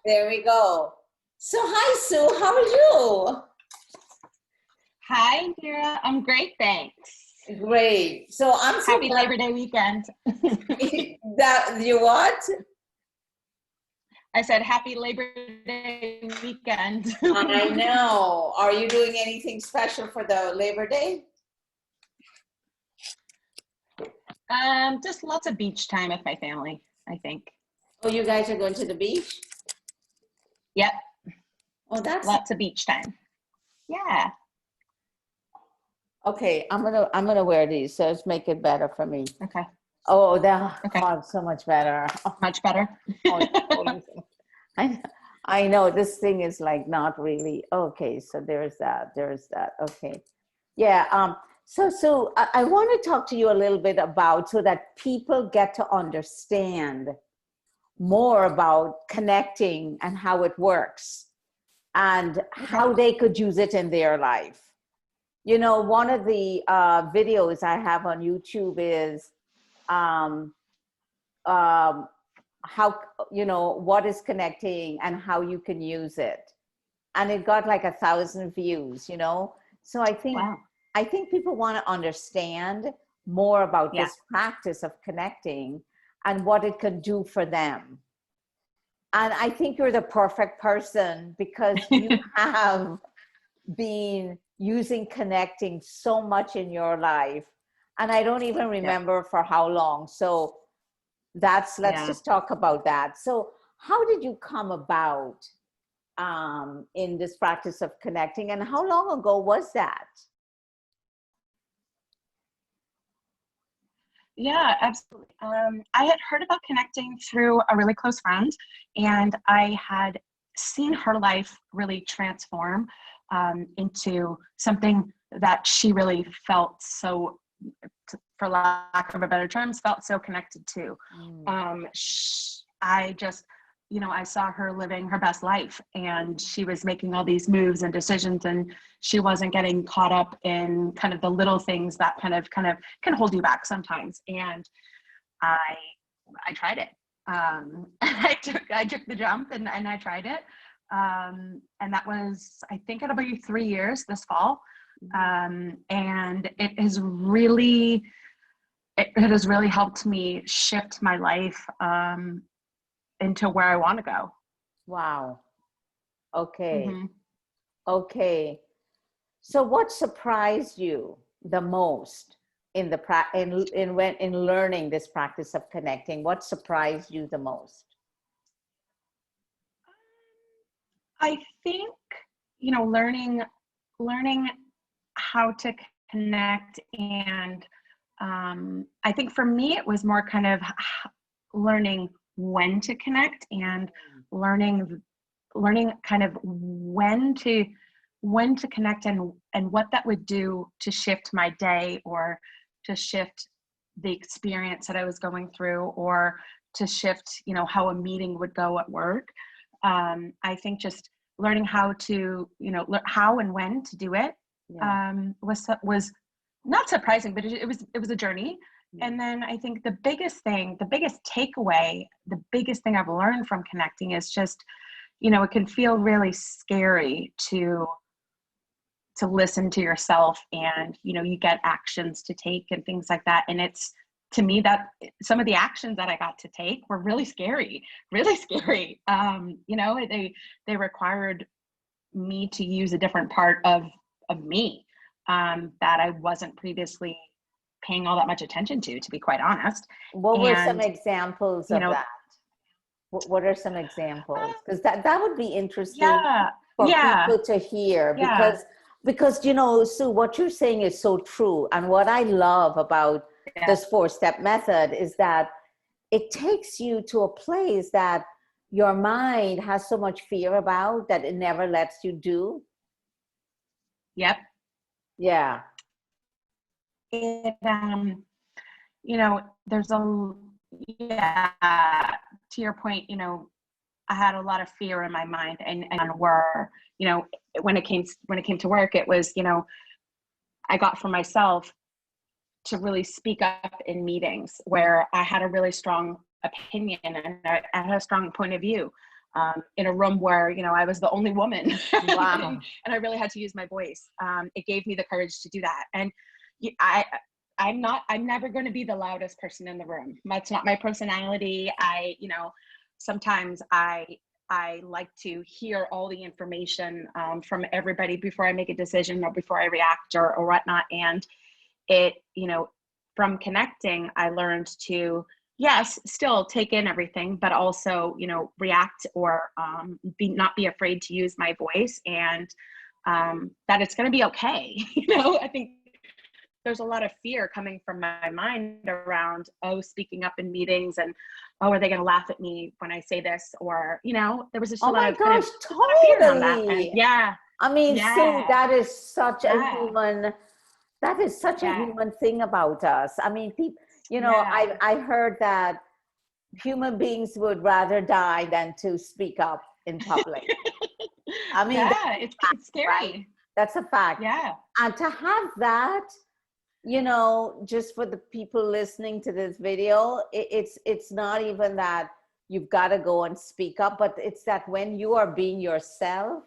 There we go. So, hi, Sue. How are Hi, Indira. I'm great, thanks. you? Great. So, I'm so Happy glad Labor Day weekend. that you what? I said happy Labor Day weekend. I know. Are you doing anything special for the Labor Day? Just lots of beach time with my family, I think. Oh, you guys are going to the beach? Yep, Oh, that's lots of beach time. Yeah. okay. I'm gonna wear these, so let's make it better for me. Okay. Oh, that Okay. oh, so much better. Much better. Oh, I I know this thing is like not really okay. So there's that. There's that. Okay. Yeah. So I want to talk to you a little bit about so that people get to understand more about connecting and how it works and Okay. how they could use it in their life. You know, one of the videos I have on YouTube is um, um, how, you know, what is connecting and how you can use it. And it got like 1,000 views, you know? So Wow. I think people want to understand more about Yeah. this practice of connecting and what it can do for them. And I think you're the perfect person because you have been using connecting so much in your life. And I don't even Yeah. remember for how long. So let's Yeah. just talk about that. So how did you come about in this practice of connecting, and how long ago was that? Yeah, absolutely. I had heard about connecting through a really close friend, and I had seen her life really transform into something that she really felt so, for lack of a better terms, felt so connected to. Mm. I just, I saw her living her best life, and she was making all these moves and decisions, and she wasn't getting caught up in kind of the little things that kind of can hold you back sometimes. And I I tried it. I took the jump, and I tried it. And that was, I think, it'll be 3 years this fall. And it has really helped me shift my life into where I want to go. Wow. Okay. Mm-hmm. Okay. So what surprised you the most in the in learning this practice of connecting? What surprised you the most? I think, learning how to connect, and I think for me it was more kind of learning when to connect, and learning kind of when to connect, and what that would do to shift my day, or to shift the experience that I was going through, or to shift, how a meeting would go at work. I think just learning how to, how and when to do it Yeah. was not surprising, but it was a journey. Yeah. And then I think the biggest takeaway, the biggest thing I've learned from connecting is just, it can feel really scary to listen to yourself, and you get actions to take and things like that. And it's, to me, that some of the actions that I got to take were really scary, really scary. They required me to use a different part of me that I wasn't previously paying all that much attention to be quite honest. What were some And examples you of know that? What are some examples? Because that would be interesting yeah for yeah people to hear, yeah because you know, Sue, what you're saying is so true. And what I love about yeah this 4-step method is that it takes you to a place that your mind has so much fear about that it never lets you do. yep Yeah. it there's a, yeah, to your point, I had a lot of fear in my mind, and were, when it came to work, it was, I got for myself to really speak up in meetings where I had a really strong opinion, and I had a strong point of view. in a room where, you know, I was the only woman. Wow. And I really had to use my voice. It gave me the courage to do that. And I'm never going to be the loudest person in the room. That's not my personality. You know, sometimes I like to hear all the information from everybody before I make a decision or before I react or whatnot. And it, you know, from connecting, I learned to, yes, still take in everything, but also, you know, react or not be afraid to use my voice, and that it's going to be okay. You know, I think there's a lot of fear coming from my mind around, oh, speaking up in meetings, and, oh, are they going to laugh at me when I say this? Or, you know, there was just a Oh lot my of kind gosh, of a lot of fear around that. And totally. yeah, I mean, Sue, yeah, that is such a yeah, human, that is such a yeah, human thing about us. I mean, people, you know, yeah. I heard that human beings would rather die than to speak up in public. I mean, that's Yeah, a fact, it's right? scary. That's a fact. Yeah, And to have that, you know, just for the people listening to this video, it's not even that you've got to go and speak up, but it's that when you are being yourself,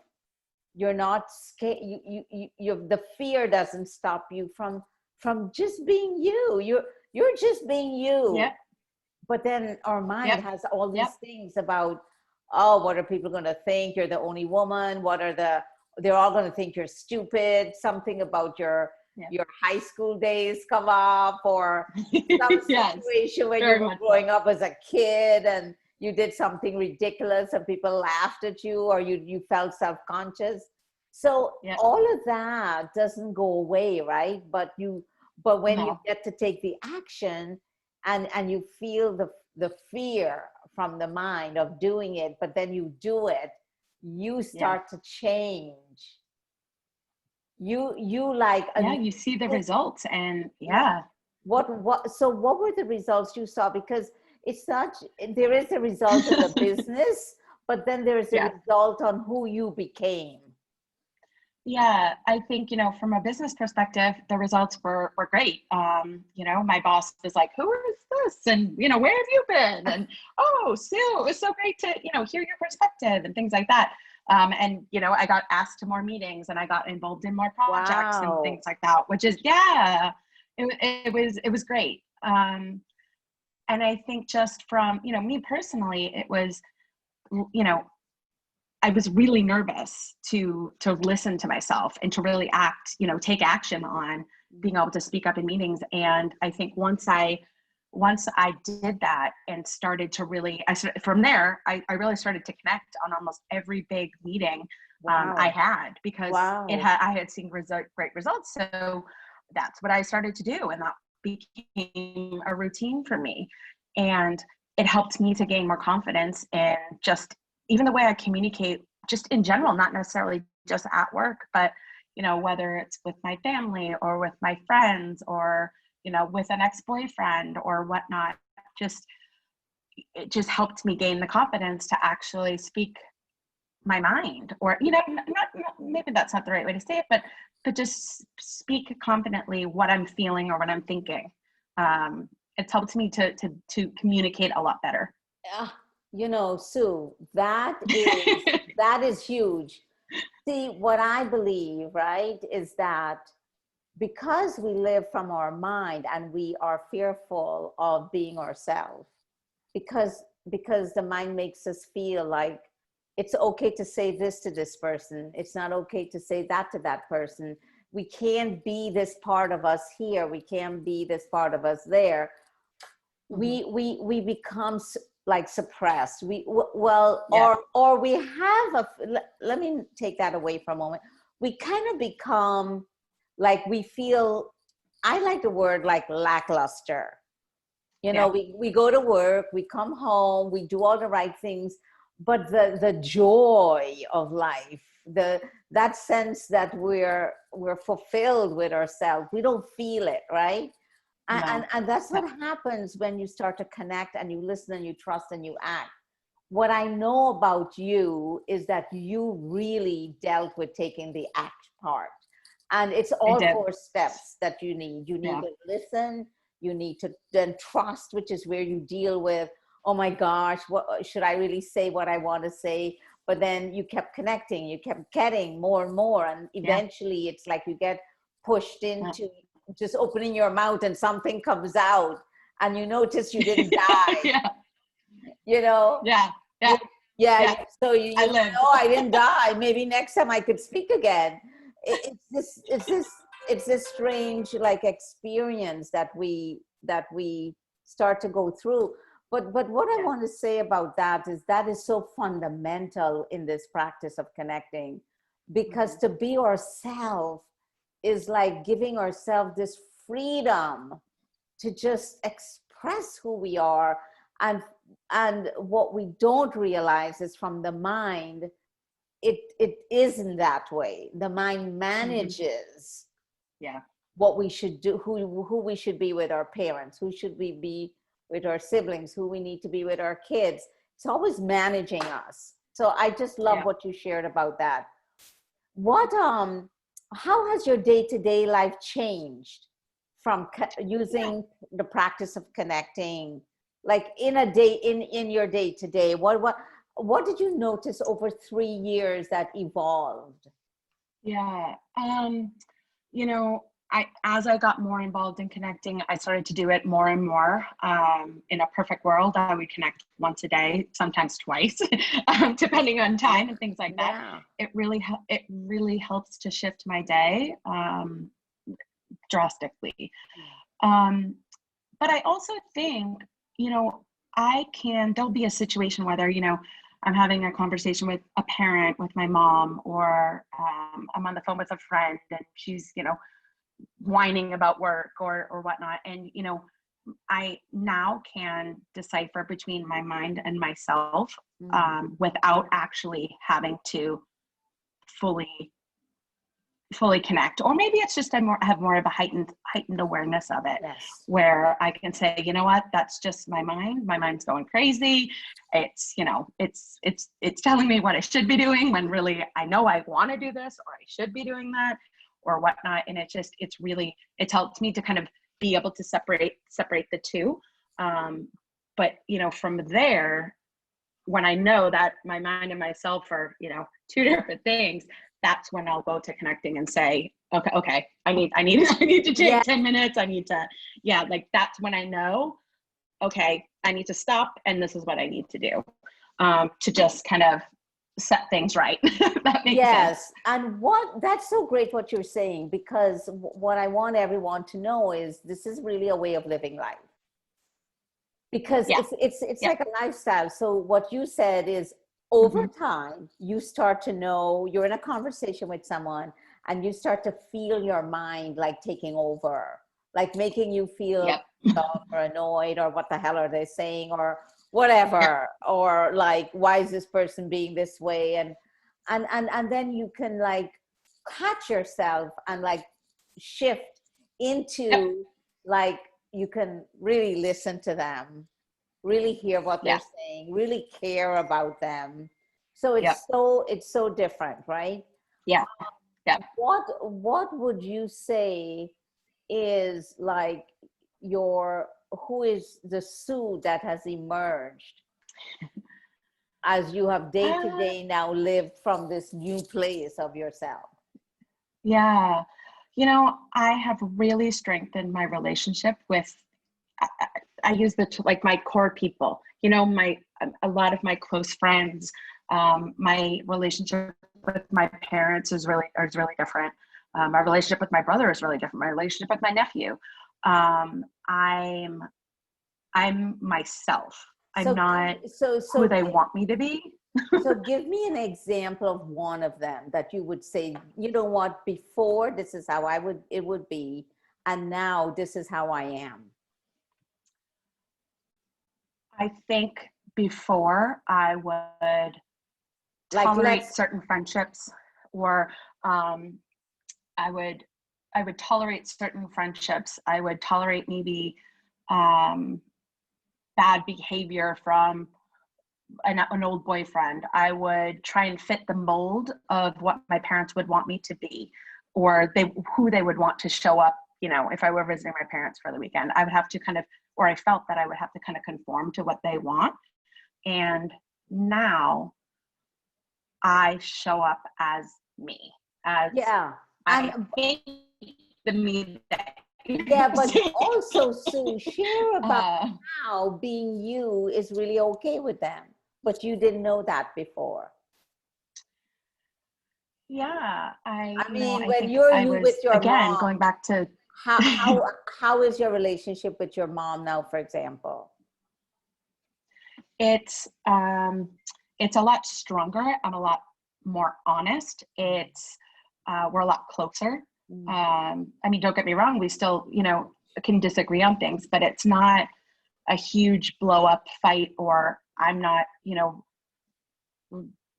you're not scared. The fear doesn't stop you from just being you. You're just being you. yep, But then our mind yep, has all yep, these things about, oh, what are people going to think? You're the only woman. They're all going to think you're stupid. Something about yep. your high school days come up, or some Yes, situation when you very were much so. growing up as a kid and you did something ridiculous and people laughed at you, or you felt self-conscious. So Yep, all of that doesn't go away, right? But when you no, get to take the action, and you feel the fear from the mind of doing it, but then you do it, you yeah, start to change. You like yeah. a, You see the results, and yeah. yeah, What were the results you saw? Because it's not, there is a result in the business, but then there is a yeah. result on who you became. Yeah, I think, you know, from a business perspective, the results were great. You know, my boss was like, "Who is this?" And, you know, "Where have you been?" And, "Oh, Sue, it was so great to, you know, hear your perspective," and things like that. And, you know, I got asked to more meetings, and I got involved in more projects and Wow. things like that, which is, yeah, it was great. And I think just from, you know, me personally, it was, you know, I was really nervous to listen to myself and to really act, you know, take action on being able to speak up in meetings. And I think once I did that and started to really, from there, I really started to connect on almost every big meeting I Wow. had, because Wow. I had seen great results. So that's what I started to do, and that became a routine for me. And it helped me to gain more confidence in just even the way I communicate, just in general, not necessarily just at work, but, you know, whether it's with my family or with my friends or, you know, with an ex-boyfriend or whatnot. Just It just helped me gain the confidence to actually speak my mind, or, you know, maybe that's not the right way to say it, but just speak confidently what I'm feeling or what I'm thinking. It's helped me to communicate a lot better. Yeah, you know, Sue, that is huge. See, what I believe, right, is that because we live from our mind and we are fearful of being ourselves, because the mind makes us feel like it's okay to say this to this person, it's not okay to say that to that person. We can't be this part of us here, we can't be this part of us there. Mhm. We become like suppressed. Well, Yeah, or we have let me take that away for a moment. We kind of become like, we feel, I like the word like lackluster. You know, yeah, we go to work, we come home, we do all the right things, but the joy of life, that sense that we're fulfilled with ourselves, we don't feel it, right? no, And that's no, what happens when you start to connect and you listen and you trust and you act. What I know about you is that you really dealt with taking the act part. And it's I all did. four steps that you need. You need Yeah, to listen, you need to then trust, which is where you deal with, oh my gosh, what should I really say what I want to say? But then you kept connecting, you kept getting more and more. And Yeah. eventually it's like you get pushed Yeah. into just opening your mouth and something comes out and you notice you didn't die, Yeah. you know? Yeah. Yeah. Yeah. Yeah. So you I say, lived. oh, I didn't die. Maybe next time I could speak again. It's this strange like experience that we start to go through. But what I Yeah. want to say about that is so fundamental in this practice of connecting, because to be ourselves is like giving ourselves this freedom to just express who we are. And what we don't realize is from the mind, it isn't that way. The mind manages Yeah. what we should do, who we should be with our parents, who should we be with our siblings, who we need to be with our kids. It's always managing us. So I just love Yeah. what you shared about that. What how has your day-to-day life changed from using the practice of connecting, like in a day, in your day-to-day? What did you notice over 3 years that evolved? Yeah. You know, as I got more involved in connecting, I started to do it more and more. In a perfect world, I would connect once a day, sometimes twice, depending on time and things like that. Yeah. It really helps to shift my day drastically. But I also think, you know, there'll be a situation whether, you know, I'm having a conversation with a parent, with my mom, or I'm on the phone with a friend and she's, you know, whining about work or whatnot. And, you know, I now can decipher between my mind and myself without actually having to fully connect. Or maybe it's just I have more of a heightened awareness of it. Yes. Where I can say, you know what, that's just my mind. My mind's going crazy. It's, you know, it's telling me what I should be doing when really I know I want to do this or I should be doing that or whatnot. And it's helped me to kind of be able to separate the two. But, you know, from there, when I know that my mind and myself are, you know, two different things, that's when I'll go to connecting and say, okay, I need to take 10 minutes. I need to, like that's when I know, okay, I need to stop and this is what I need to do to just kind of set things right. That makes sense. And that's so great what you're saying, because what I want everyone to know is this is really a way of living life. Because it's like a lifestyle. So what you said is over time, you start to know, you're in a conversation with someone and you start to feel your mind like taking over, like making you feel dumb or annoyed or what the hell are they saying or whatever, or like, why is this person being this way? And then you can like catch yourself and like shift into like, you can really listen to them, really hear what they're saying, really care about them. So it's so different, right? Yeah. What would you say is like who is the Sue that has emerged as you have day to day now lived from this new place of yourself? Yeah. You know, I have really strengthened my relationship with, I use like my core people, you know, a lot of my close friends. My relationship with my parents is really different. My relationship with my brother is really different. My relationship with my nephew. I'm myself. I'm not who they want me to be. So give me an example of one of them that you would say, you know what, before this is how it would be, and now this is how I am. I think before I would tolerate certain friendships, or I would tolerate certain friendships. I would tolerate maybe bad behavior from an old boyfriend. I would try and fit the mold of what my parents would want me to be, or who they would want to show up. You know, if I were visiting my parents for the weekend, I would have to kind of or I felt that I would have to kind of conform to what they want. And now I show up as me, as Yeah. I And hate the me that yeah, but also, Sue, share about uh, how being you is really okay with them, but you didn't know that before. yeah, I you know, mean, I when think you're I you with was, your again, mom, going back to how how how is your relationship with your mom now, for example? it's it's a lot stronger and a lot more honest. It's we're a lot closer. Mm. I mean, don't get me wrong, we still, you know, can disagree on things, but it's not a huge blow up fight, or I'm not, you know,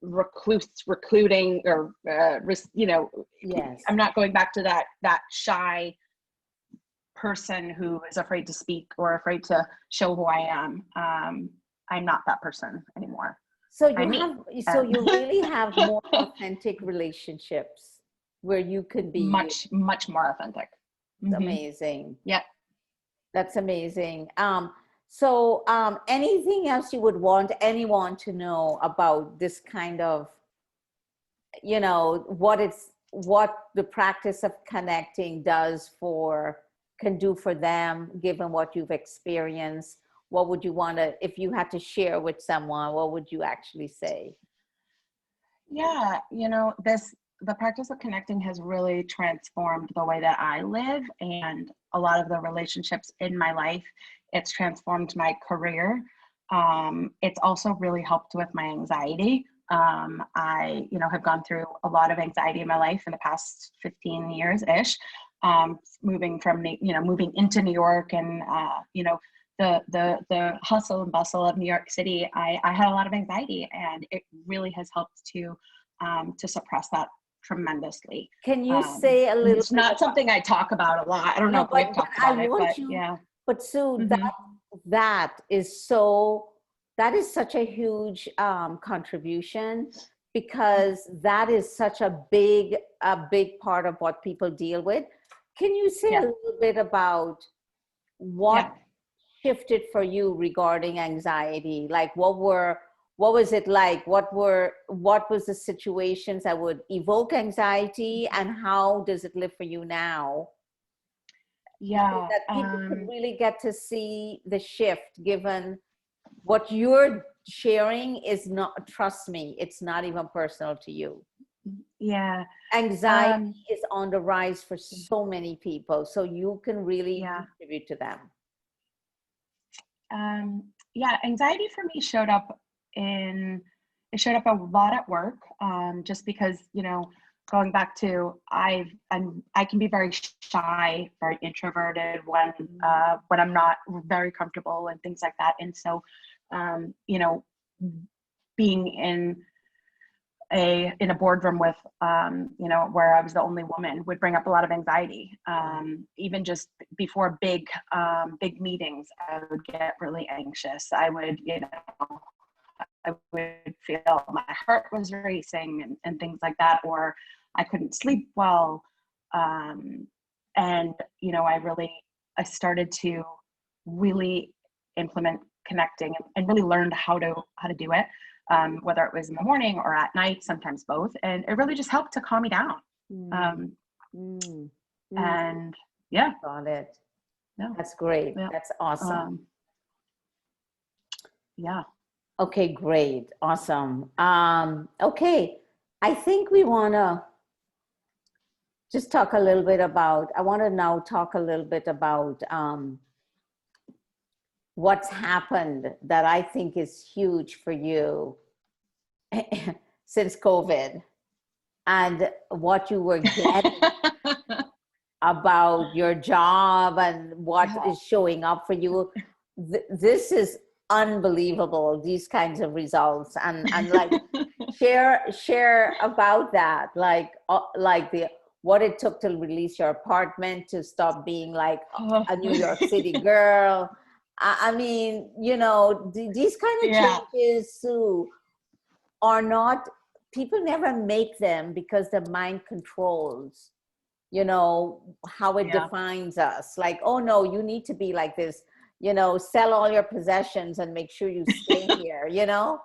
recluding or you know, Yes. I'm not going back to that shy person who is afraid to speak or afraid to show who I am. I'm not that person anymore. So I'm you me. have, so you really have more authentic relationships where you could be you. Much more authentic. It's Mm-hmm. amazing. Yep. That's amazing. So anything else you would want anyone to know about this kind of, you know, what the practice of connecting does for, can do for them, given what you've experienced? What would you want to, if you had to share with someone, what would you actually say? Yeah, you know, the practice of connecting has really transformed the way that I live and a lot of the relationships in my life. It's transformed my career. It's also really helped with my anxiety. I, you know, have gone through a lot of anxiety in my life in the past 15 years ish. Moving from, you know, moving into New York and, you know, the hustle and bustle of New York City, I had a lot of anxiety, and it really has helped to suppress that tremendously. Can you say a little It's bit not about, something I talk about a lot. I don't know no, if we've but talked I about it, want but you, yeah. but Sue, Mm-hmm. that is so, that is such a huge contribution, because that is such a big part of what people deal with. Can you say a Yeah. little bit about Yeah. what shifted for you regarding anxiety? Like what was it like? What was the situations that would evoke anxiety, and how does it live for you now? So Yeah. that people could really get to see the shift, given what you're sharing is not, trust me, it's not even personal to you. Yeah. Anxiety is on the rise for so many people, so you can really Yeah. contribute to them. Yeah, anxiety for me showed up it showed up a lot at work, just because, you know, going back to I can be very shy, very introverted when I'm not very comfortable and things like that. And so, you know, being in a boardroom with, you know, where I was the only woman would bring up a lot of anxiety. Even just before big meetings, I would get really anxious. I would, you know, I would feel my heart was racing and things like that, or I couldn't sleep well. And, you know, I started to really implement connecting and really learned how to do it, whether it was in the morning or at night, sometimes both. And it really just helped to calm me down. Mm, mm, mm. And yeah. Got it. Yeah. That's great. Yeah. That's awesome. Yeah. Okay, great. Awesome. Okay. I think we want to just talk a little bit about, I want to now talk a little bit about what's happened that I think is huge for you since COVID, and what you were getting about your job and what is showing up for you. This is unbelievable, these kinds of results. And like share about that, like the what it took to release your apartment, to stop being like a New York City girl. I mean, you know, these kind of changes, Sue, are not, people never make them because the mind controls, you know, how it defines us. Like, oh no, you need to be like this. you know, sell all your possessions and make sure you stay here, you know?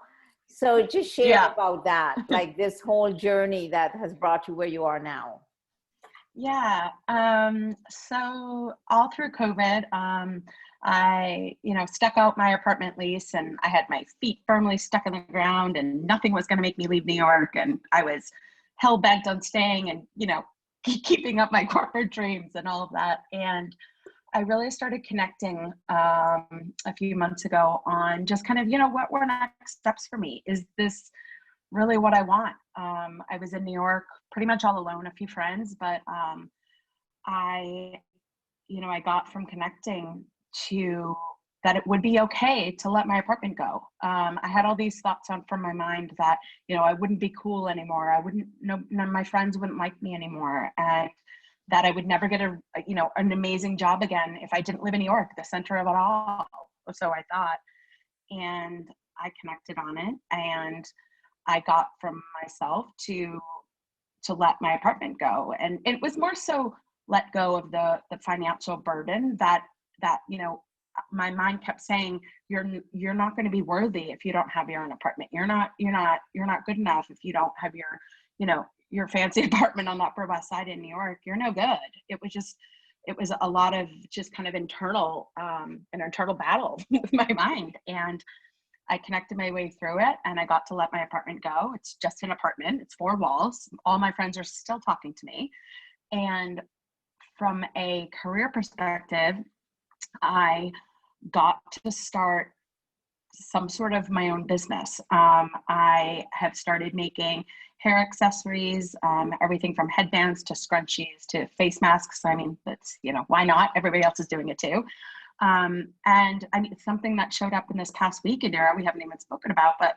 So just share Yeah. about that, like this whole journey that has brought you where you are now. Yeah. So all through COVID, I, stuck out my apartment lease, and I had my feet firmly stuck in the ground, and nothing was going to make me leave New York. And I was hell bent on staying and, keeping up my corporate dreams and all of that. And I really started connecting a few months ago on just kind of, what were next steps for me? Is this really what I want? I was in New York pretty much all alone, a few friends, but I, I got from connecting to that it would be okay to let my apartment go. I had all these thoughts on from my mind that, I wouldn't be cool anymore. None of my friends wouldn't like me anymore. And that I would never get an amazing job again if I didn't live in New York, the center of it all. So I thought, and I connected on it, and I got from myself to let my apartment go. And it was more so let go of the financial burden that my mind kept saying, you're not going to be worthy if you don't have your own apartment. You're not good enough if you don't have your fancy apartment on the Upper West Side in New York. You're no good. It was a lot of just kind of an internal battle with my mind. And I connected my way through it, and I got to let my apartment go. It's just an apartment. It's 4 walls. All my friends are still talking to me. And from a career perspective, I got to start some sort of my own business. I have started making hair accessories, everything from headbands to scrunchies to face masks. I mean, that's, why not? Everybody else is doing it too. And I mean, something that showed up in this past week, Indira, we haven't even spoken about, but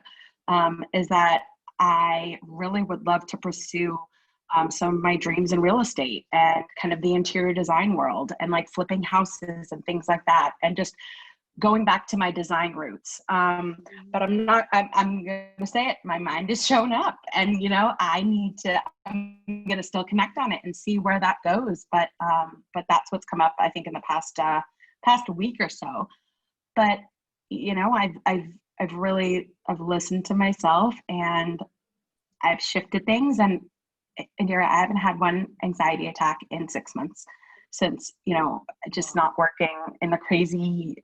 is that I really would love to pursue some of my dreams in real estate and kind of the interior design world, and like flipping houses and things like that, and just going back to my design roots. But I'm going to say it, my mind is shown up, and, I'm going to still connect on it and see where that goes. But that's what's come up, I think, in the past week or so. But, I've listened to myself, and I've shifted things. And Indira, I haven't had one anxiety attack in 6 months since, just not working in the crazy,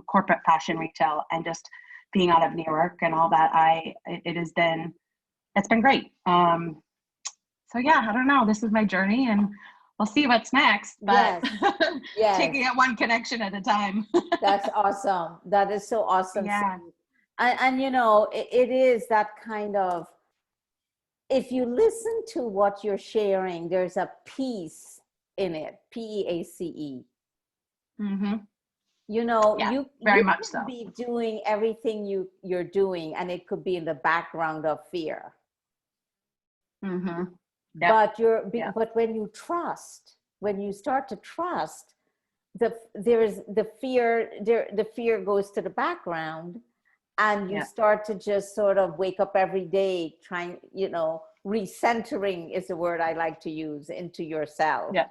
corporate fashion retail and just being out of New York and all that. It's been great. So yeah, I don't know. This is my journey, and we'll see what's next, but yes. Taking it one connection at a time. That's awesome. That is so awesome. Yeah. And it is that kind of, if you listen to what you're sharing, there's a peace in it, PEACE. Mm-hmm. You very much could so. be doing everything you're doing, and it could be in the background of fear. Mm-hmm. Yep. But when you start to trust, the fear goes to the background, and you start to just sort of wake up every day trying, recentering is the word I like to use, into yourself. Yeah.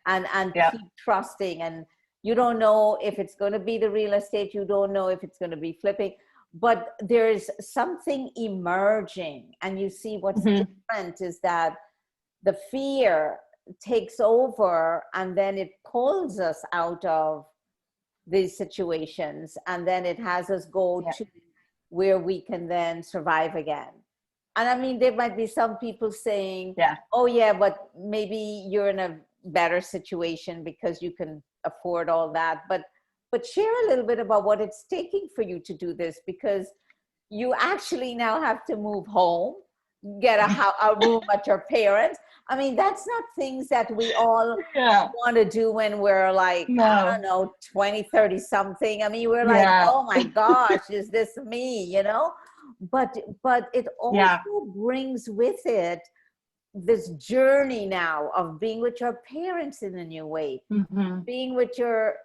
And keep trusting. And you don't know if it's going to be the real estate, you don't know if it's going to be flipping, but there's something emerging. And you see what's different is that the fear takes over, and then it pulls us out of these situations, and then it has us go to where we can then survive again. And I mean, there might be some people saying, oh yeah, but maybe you're in a better situation because you can afford all that. But share a little bit about what it's taking for you to do this, because you actually now have to move home, get a room at your parents. I mean, that's not things that we all want to do when we're like, I don't know, 20, 30 something. I mean, we're like, oh my gosh, is this me, But it also brings with it this journey now of being with your parents in a new way, being with your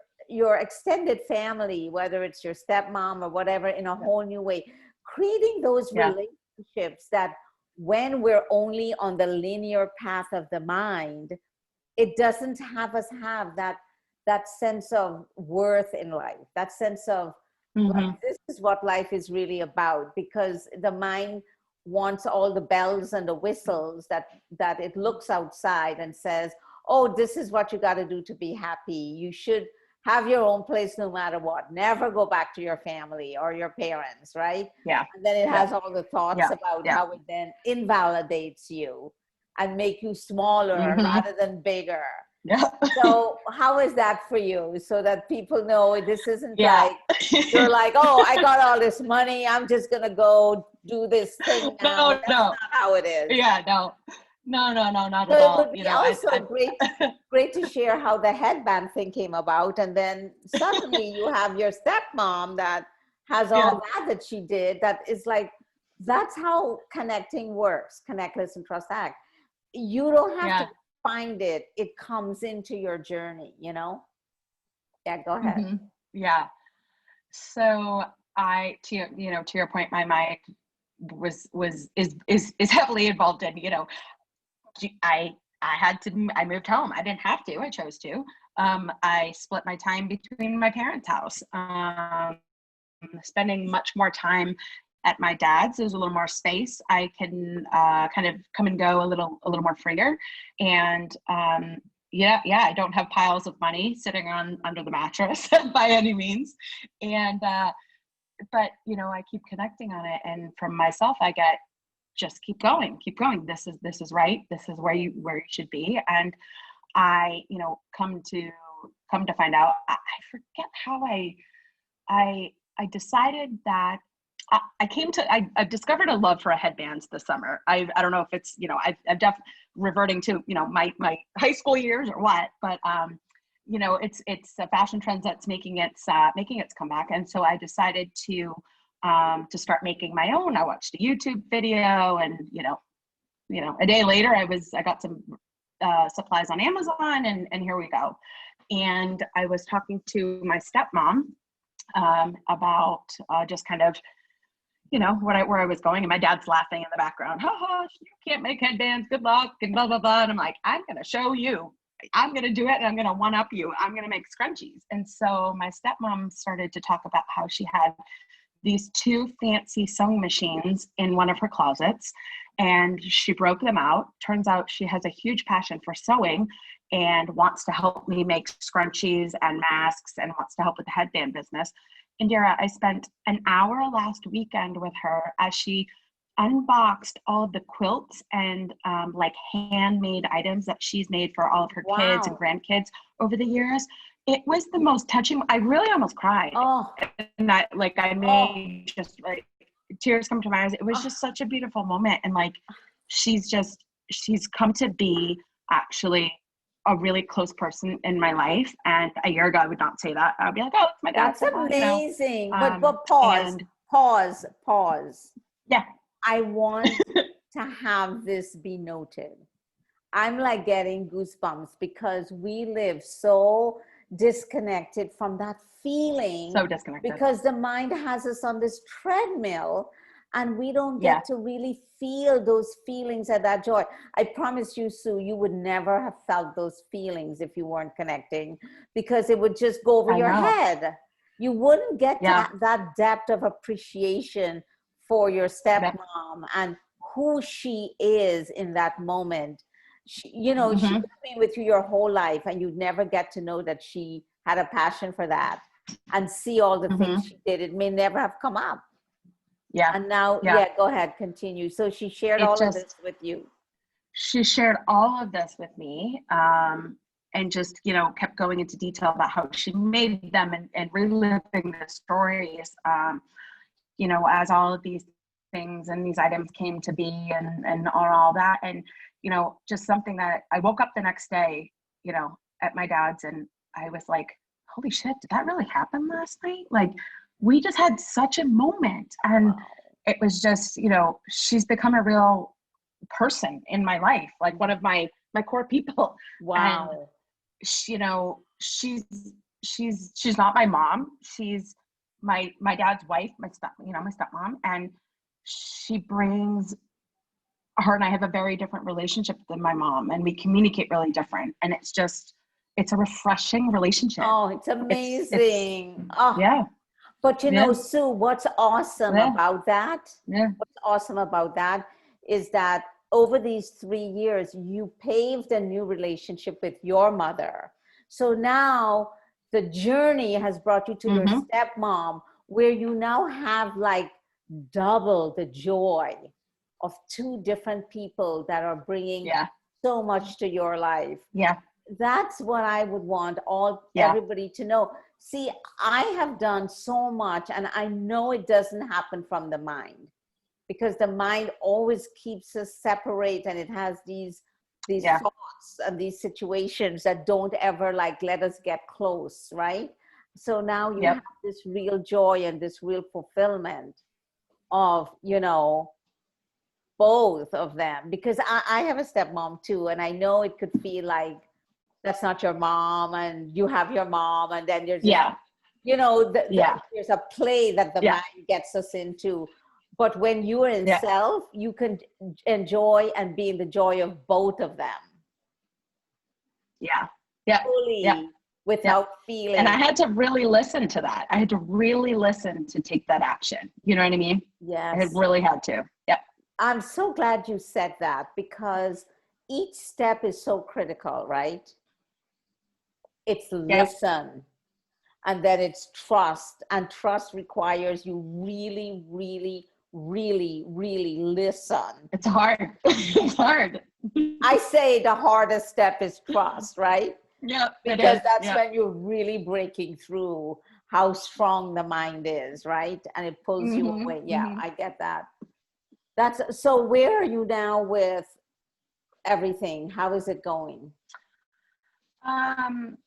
extended family, whether it's your stepmom or whatever, in a whole new way, creating those relationships that when we're only on the linear path of the mind, it doesn't have us have that that sense of worth in life, that sense of like, this is what life is really about, because the mind wants all the bells and the whistles that it looks outside and says, oh, this is what you got to do to be happy. You should have your own place no matter what. Never go back to your family or your parents, right? Yeah. And then it Yeah. has all the thoughts Yeah. about Yeah. how it then invalidates you and make you smaller rather than bigger. Yeah. So how is that for you? So that people know this isn't Yeah. like, you're like, oh, I got all this money, I'm just going to go do this thing now. No, That's no. not how it is. Yeah, no, not So at it all. would You be know, also great to share how the headband thing came about. And then suddenly you have your stepmom that has all that she did. That is like, that's how connecting works. Connect, listen, trust, act. You don't have to find it. It comes into your journey, you know? Yeah, go ahead. Yeah. So to your point, my mind is heavily involved in, I moved home. I didn't have to, I chose to. I split my time between my parents' house, spending much more time at my dad's. There's a little more space. I can kind of come and go a little more freer. And I don't have piles of money sitting under the mattress by any means. And but I keep connecting on it, and from myself I get, just keep going. This is right. This is where you should be. And I come to find out, I forget how I decided that I've discovered a love for headbands this summer. I don't know if it's, I've definitely reverting to, my high school years or what, but it's a fashion trend that's making its comeback. And so I decided to start making my own. I watched a YouTube video, and, a day later I got some supplies on Amazon, and here we go. And I was talking to my stepmom about just kind of, where I was going, and my dad's laughing in the background. Ha ha, you can't make headbands, good luck, and blah, blah, blah. And I'm like, I'm going to show you. I'm going to do it, and I'm going to one up you. I'm going to make scrunchies. And so my stepmom started to talk about how she had these two fancy sewing machines in one of her closets, and she broke them out. Turns out she has a huge passion for sewing and wants to help me make scrunchies and masks, and wants to help with the headband business. Indira, I spent an hour last weekend with her as she unboxed all of the quilts and like handmade items that she's made for all of her kids and grandkids over the years. It was the most touching. I really almost cried. And I made just like tears come to my eyes. It was just such a beautiful moment. And like, she's come to be actually a really close person in my life. And a year ago, I would not say that. I'd be like, oh, it's my dad. That's amazing. But pause. Yeah. I want to have this be noted. I'm like getting goosebumps because we live so disconnected from that feeling. So disconnected. Because the mind has us on this treadmill, and we don't get to really feel those feelings and that joy. I promise you, Sue, you would never have felt those feelings if you weren't connecting, because it would just go over your head. You wouldn't get to that depth of appreciation for your stepmom and who she is in that moment. She could be with you your whole life, and you'd never get to know that she had a passion for that and see all the things she did. It may never have come up. Yeah. And now, go ahead, continue. So she shared of this with you. She shared all of this with me, and just, kept going into detail about how she made them, and reliving the stories, as all of these things and these items came to be, and all that. And, just something that I woke up the next day, at my dad's, and I was like, holy shit, did that really happen last night? Like, we just had such a moment. And it was just, she's become a real person in my life, like one of my core people. Wow. And, she's not my mom. She's my dad's wife, my stepmom. And she brings, her and I have a very different relationship than my mom, and we communicate really different. And it's just, it's a refreshing relationship. Oh, it's It's amazing. Oh, yeah, but you yeah, know, Sue, what's awesome yeah, about that? yeah, What's awesome about that is that over these 3 years, you paved a new relationship with your mother. So now the journey has brought you to your mm-hmm, stepmom, where you now have like double the joy of two different people that are bringing yeah, so much to your life. yeah, That's what I would want yeah, everybody to know. See, I have done so much, and I know it doesn't happen from the mind, because the mind always keeps us separate, and it has these yeah, thoughts and these situations that don't ever like let us get close, right? So now you yep, have this real joy and this real fulfillment of, you know, both of them, because I have a stepmom too, and I know it could feel like that's not your mom, and you have your mom, and then there's this, yeah, you know, yeah, there's a play that the yeah, mind gets us into. But when you are in yeah, self, you can enjoy and be in the joy of both of them yeah, yeah, yeah, fully, yeah. without And I feeling. had to really listen to that. I had to really listen to take that action. You know what I mean? I had Yes, really had to. Yep. I'm so glad you said that, because each step is so critical, right? It's Yep. listen, and then it's trust, and trust requires you really, really, really, really listen. It's hard. It's hard. I say the hardest step is trust, right? Yep. It Because is. that's Yep. when you're really breaking through how strong the mind is, right? And it pulls you Mm-hmm. away. Yeah, Mm-hmm. I get that. That's so. Where are you now with everything? How is it going? Um,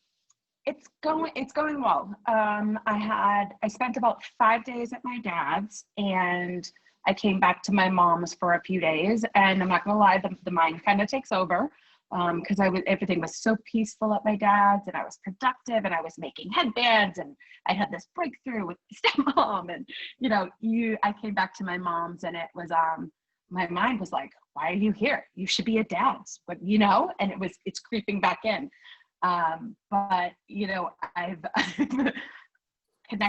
it's going well. I spent about 5 days at my dad's, and I came back to my mom's for a few days, and I'm not gonna lie, the mind kind of takes over, because everything was so peaceful at my dad's, and I was productive, and I was making headbands, and I had this breakthrough with stepmom, and I came back to my mom's, and it was my mind was like, why are you here? You should be at dad's, but and it's creeping back in. But I've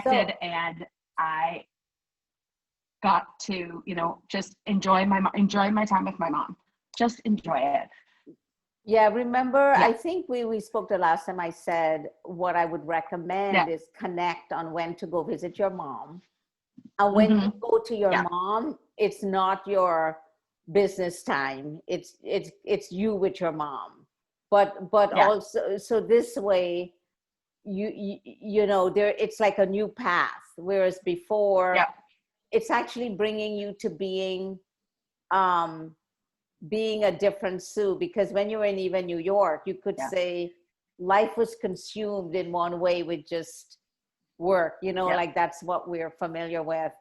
So connected, and I got to just enjoy my time with my mom. Just enjoy it. yeah, remember, Yeah, I think we spoke the last time. I said what I would yeah, recommend is connect on when to go visit your mom. And when mm-hmm, you go to your yeah, mom, it's not your business time. It's you with your mom. But yeah, also, so this way, you know, there, it's like a new path. Whereas before, yeah, it's actually bringing you to um being a different Sue, because when you were in even New York, you could yeah, say life was consumed in one way with just work, you know, yeah, like that's what we're familiar with.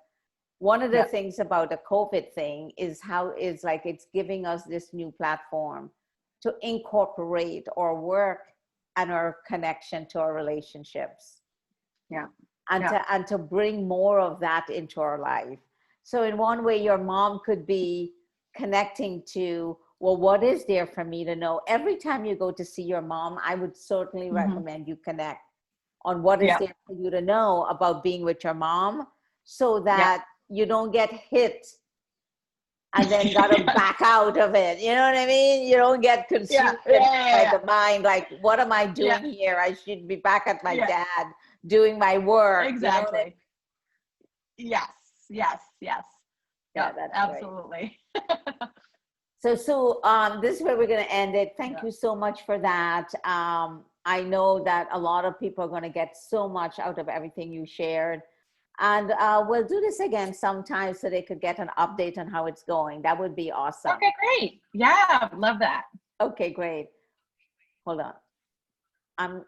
One of the yeah, things about the COVID thing is how is like it's giving us this new platform to incorporate our work and our connection to our relationships, yeah, and yeah, to bring more of that into our life. So in one way, your mom could be connecting to, well, what is there for me to know? Every time you go to see your mom, I would certainly mm-hmm, recommend you connect on what is yeah, there for you to know about being with your mom, so yeah, that you don't get hit and then gotta back out of it. You know what I mean? You don't get yeah, consumed by yeah, the mind, like, what am I yeah, doing here? I should be back at my yeah, dad doing my work. You know what I mean? exactly. Yes, yes, yes. Yeah, Yep, that's right. absolutely. So, Sue, this is where we're going to end it. Thank Yeah. you so much for that. I know that a lot of people are going to get so much out of everything you shared. And we'll do this again sometime so they could get an update on how it's going. That would be awesome. Okay, great. Yeah, love that. Okay, great. Hold on. I'm